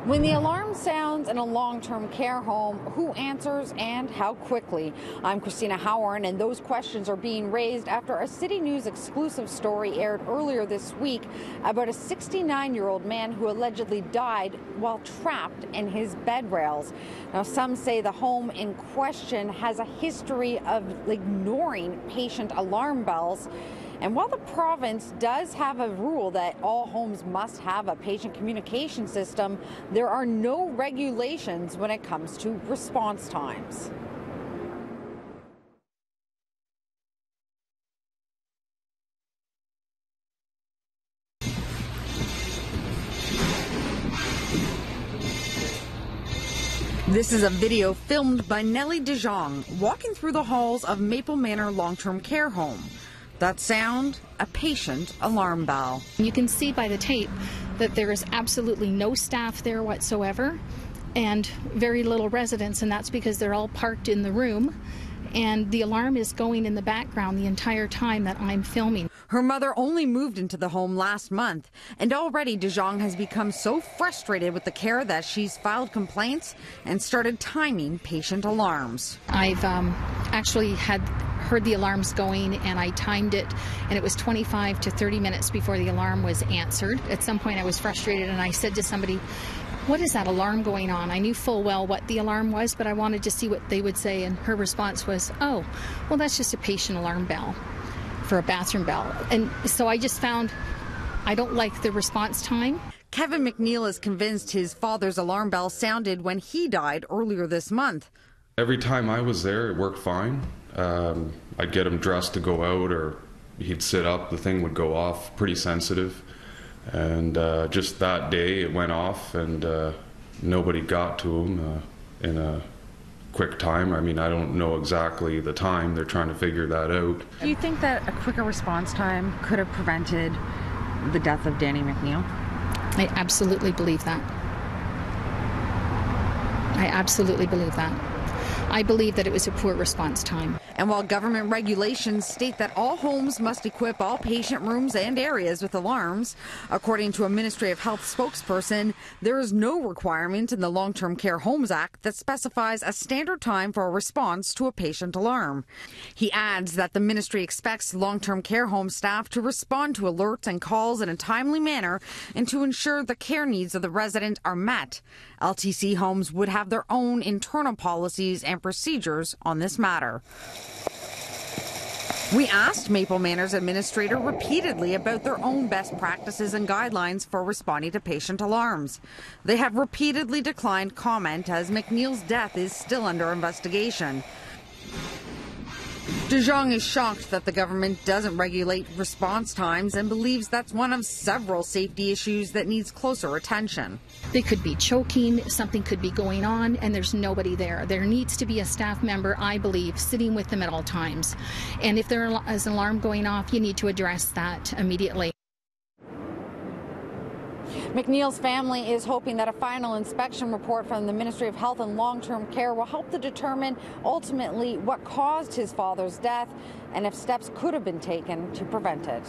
When the alarm sounds in a long-term care home, who answers and how quickly? I'm Christina Howard, and those questions are being raised after a City News exclusive story aired earlier this week about a 69-year-old man who allegedly died while trapped in his bed rails. Now, some say the home in question has a history of ignoring patient alarm bells. And while the province does have a rule that all homes must have a patient communication system, there are no regulations when it comes to response times. This is a video filmed by Nellie DeJong walking through the halls of Maple Manor Long-Term Care Home. That sound, a patient alarm bell. You can see by the tape that there is absolutely no staff there whatsoever and very little residents, and that's because they're all parked in the room and the alarm is going in the background the entire time that I'm filming. Her mother only moved into the home last month, and already DeJong has become so frustrated with the care that she's filed complaints and started timing patient alarms. I've actually heard the alarms going, and I timed it, and it was 25 to 30 minutes before the alarm was answered. At some point I was frustrated and I said to somebody, "What is that alarm going on?" I knew full well what the alarm was, but I wanted to see what they would say, and her response was, "Oh, well, that's just a patient alarm bell for a bathroom bell." And so I just found I don't like the response time. Kevin McNeil is convinced his father's alarm bell sounded when he died earlier this month. Every time I was there, it worked fine. I'd get him dressed to go out, or he'd sit up, the thing would go off, pretty sensitive. And just that day it went off, and nobody got to him in a quick time. I mean, I don't know exactly the time. They're trying to figure that out. Do you think that a quicker response time could have prevented the death of Danny McNeil? I absolutely believe that. I absolutely believe that. I believe that it was a poor response time. And while government regulations state that all homes must equip all patient rooms and areas with alarms, according to a Ministry of Health spokesperson, there is no requirement in the Long-Term Care Homes Act that specifies a standard time for a response to a patient alarm. He adds that the ministry expects long-term care home staff to respond to alerts and calls in a timely manner and to ensure the care needs of the resident are met. LTC homes would have their own internal policies and procedures on this matter. We asked Maple Manor's administrator repeatedly about their own best practices and guidelines for responding to patient alarms. They have repeatedly declined comment as McNeil's death is still under investigation. DeJong is shocked that the government doesn't regulate response times and believes that's one of several safety issues that needs closer attention. They could be choking, something could be going on, and there's nobody there. There needs to be a staff member, I believe, sitting with them at all times. And if there is an alarm going off, you need to address that immediately. McNeil's family is hoping that a final inspection report from the Ministry of Health and Long-Term Care will help to determine ultimately what caused his father's death and if steps could have been taken to prevent it.